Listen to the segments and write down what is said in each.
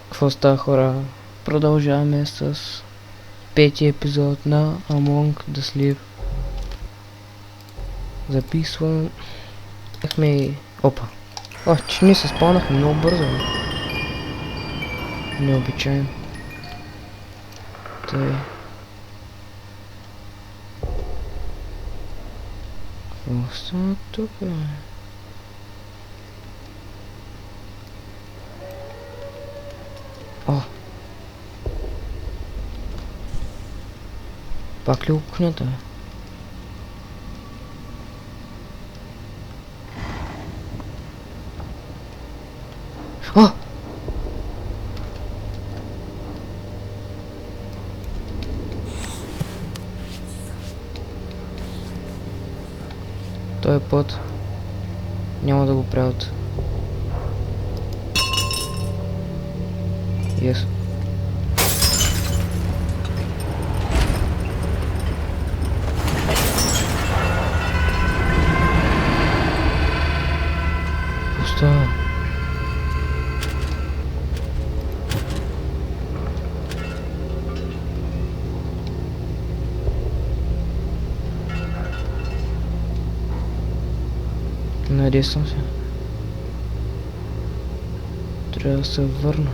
Какво става, хора? Продължаваме с петия епизод на Among the Sleep. Записвам. Опа. Че ние се спълнахме много бързо. Необичайно. Тъй. Какво става тук, бе? О! Пак ли окната, бе? О! Той път няма да го правят. Yes. Пуста. Надесвам се. Трябва да се върна.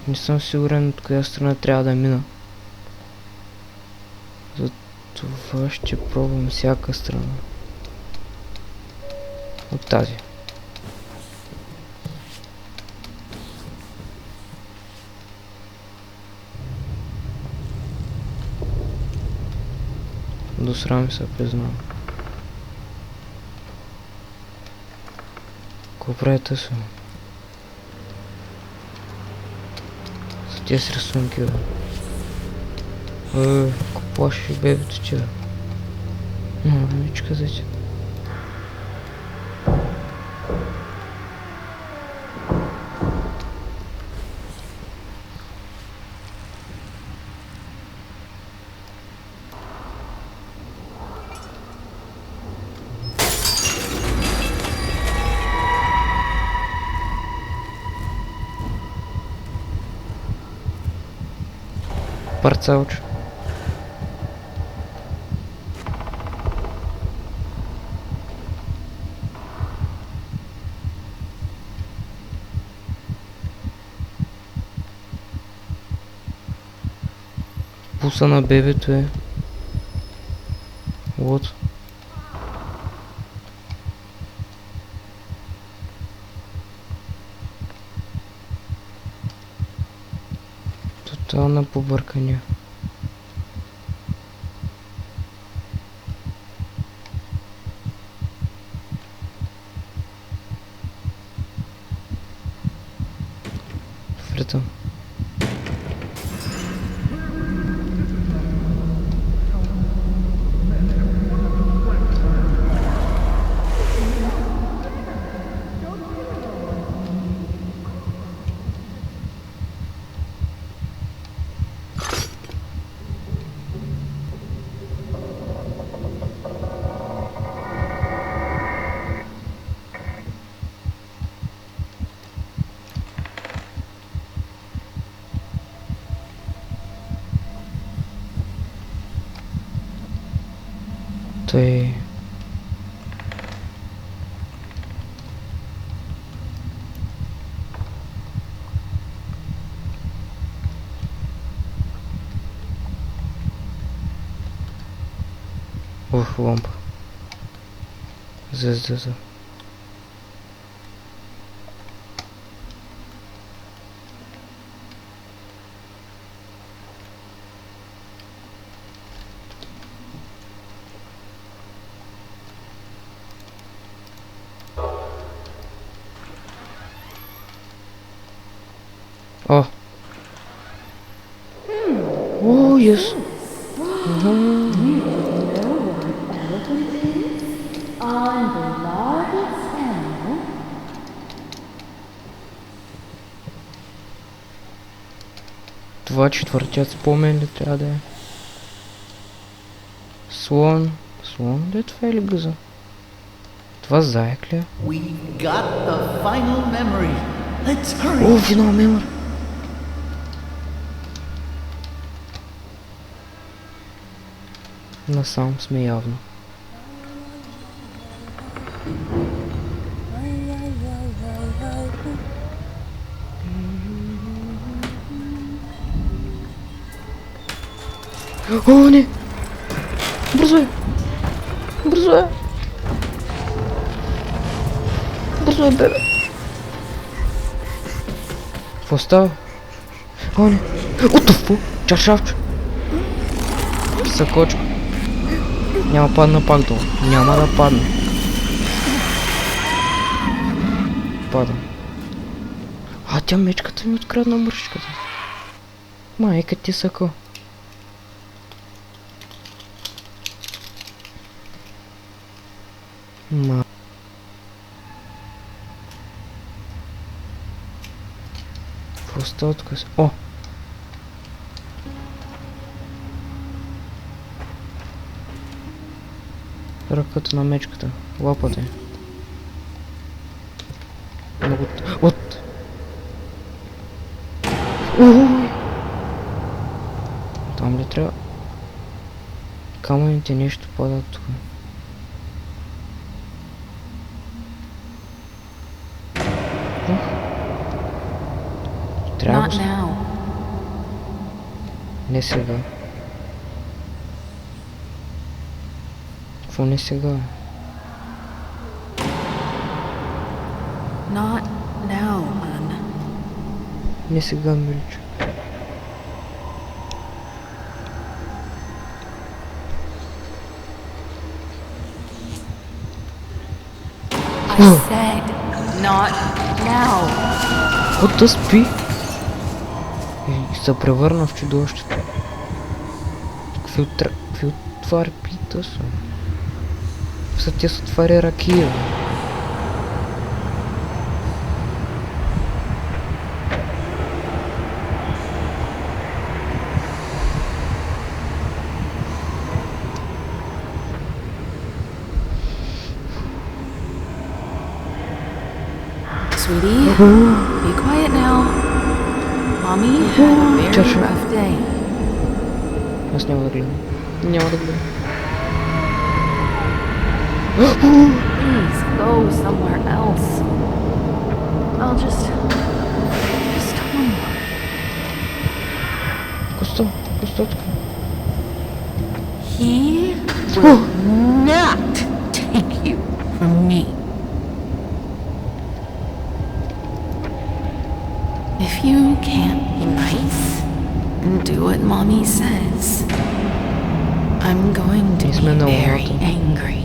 Не съм сигурен от коя страна трябва да мина. Затова ще пробвам всяка страна. От тази. Досрам се, признавам. Какво прави тъсо? За тези рисунки, бе. Какво плаши бебето, че, бе? Ничка за че. Парцалчо. Пуса на бебето е. Вот. Тотална побъркания. Влетам. Той... Ох, лампа. Звезда. О! О, yes! On the large Това четвъртият спомен ли трябва да е? Слон. Слон ли е това или гъза? Това заек ли е? О, финал мемор! Насам сме явно. О, не! Бързо е! Бързо е! Бързо е, бебе! Какво става? О, не! Утофу! Чаршавчо! Сакочко! Няма падна пак долу. Няма да падна. Падам. А, тя мечката ми открадна мършичката. Майка ти сако. Ма. Просто отказ. О! Ръката на мечката. Лапата е. Много... От! Там ли трябва? Камъните нещо падат тук. Трябва да... Не сега. Какво не сега? Not now, man. Не сега, миличо. I said not now. Каквото спи и се превърна в чудовището. Какви отвари пита са? Са те са отвари ракия. Sweetie, be quiet now. Mommy had a very rough day. Аз няма да гледам. Няма да гледам. Please go somewhere else. I'll just one more. Косто, костотка. He will not take you from me. If you can't be nice and do what Mommy says, I'm going to be very angry.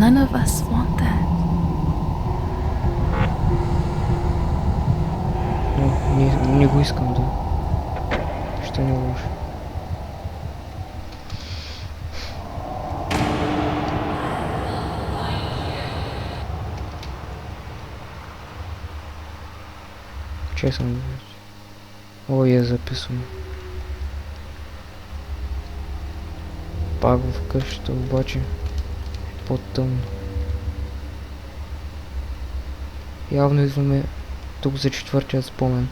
None of us want that. Не го искам, да. Ще не лошо. Че съм да вече? О, я записвам. Пак в къщата, обаче по-тъмно. Явно идваме тук за четвъртият спомен.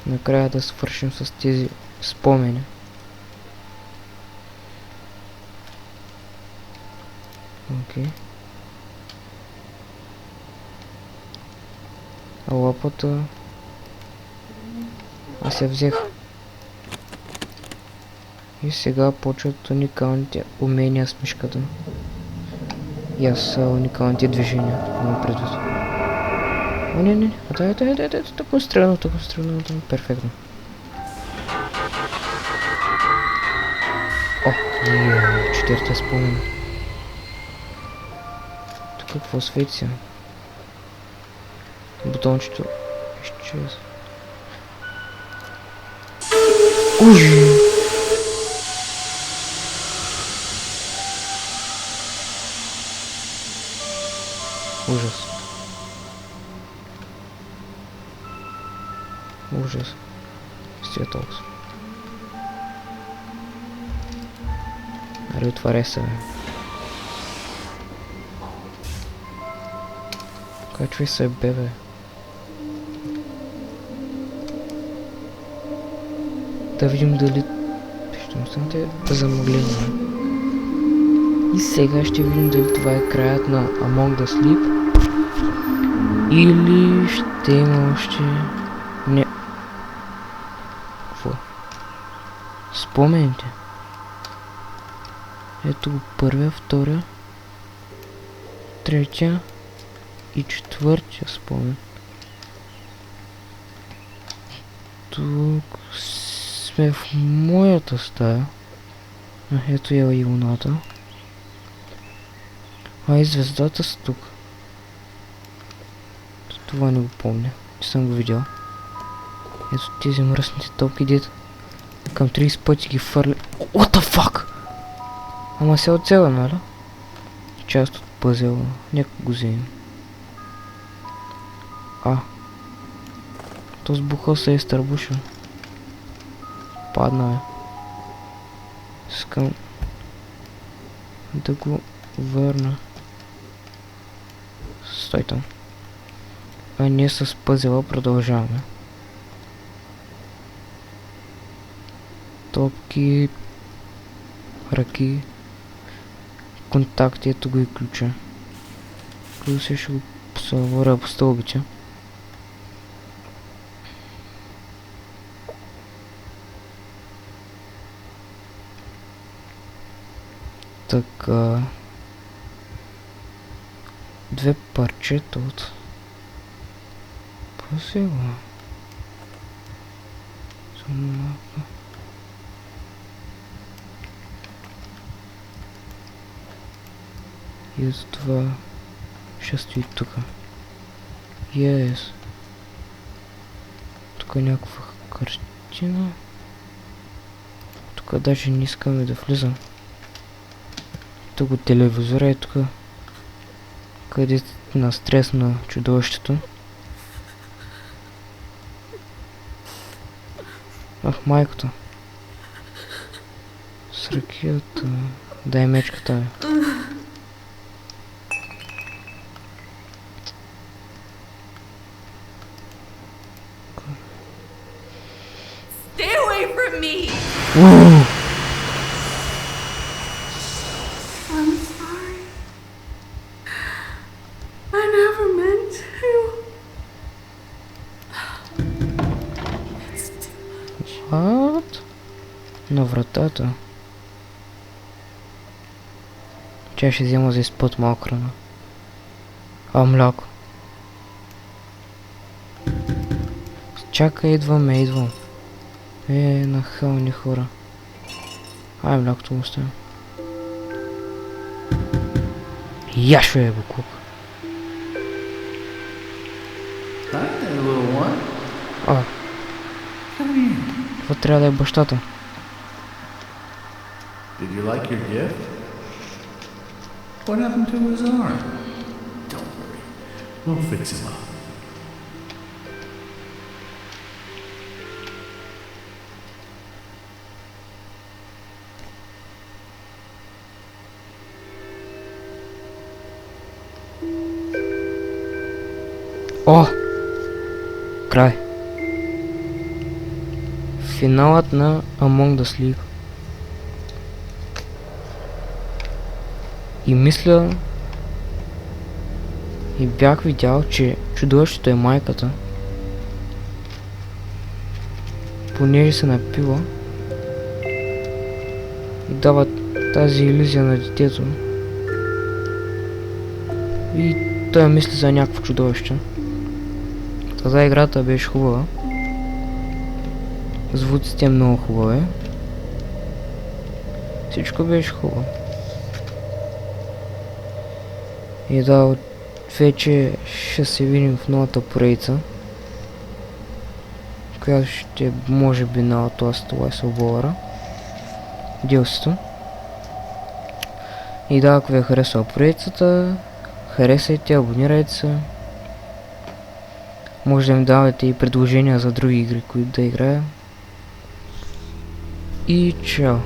Накрая да свършим с тези спомени. Окей. А лапата... Аз я взех. И сега почват уникалните умения с мишката. И аз уникалните движения. Имам предвид. О, не. Дай. Тук стрелно. Перфектно. О, четвъртия спомен. Тук какво свети сега? Бутончето изчезва. Уж! Ужас. Ужас. Светолс. Аре, отваряй се, бе. Качвай се, бе. Да видим дали... Ще му станете замъгление. И сега ще видим дали това е краят на Among the Sleep. Или ще има още... Не... Какво? Спомените. Ето го първия, втория, третия и четвъртия спомен. Тук сме в моята стая. Ето я и луната. А и звездата са тук. Това не го помня. Не съм го видял. Ето тези мръсните топки, дето към 30 пъти ги фърли. What the fuck? Ама се оцела, нали? Част от пъзела. Нека го вземем. То сбухал се е стърбушен. Падна е. Искам да го върна. Стой там. А ние с пъзела продължаваме. Топки, ръки, контакти, ето го и ключа. Ключа ще го съвъря по стълбите. Така. Две парчета от пъзела. И за това ще стои тук. Yes. Тук е някаква картина. Тук даже не искаме да влизам. Тук го телевизора е тук. Където на стрес на чудовището. Ах, майката. С ракията. Дай мечката, бе. Stay away from me! I'm sorry. I never meant to. What? На вратата. Тя ще взема за изпът малко храна. Мляко. Чакай, идвам. Нахални хора. Млякото му оставям. Яшо е, буклук. Това трябва да е бащата. Did you like your gift? What happened to his arm? Don't worry. We'll fix him up. Край. Финалът на Among the Sleep. И мисля... И бях видял, че чудовището е майката. Понеже се напива. И дава тази илюзия на детето. И той мисли за някакво чудовище. Тази играта беше хубава. Звуците много хубави. Всичко беше хубаво. И да, вече ще се видим в новата поредица, която ще може би на $20 DLC-то. И да, ако ви е харесала поредицата, харесайте, абонирайте се. Може да им давате и предложения за други игри, които да играя. И чао!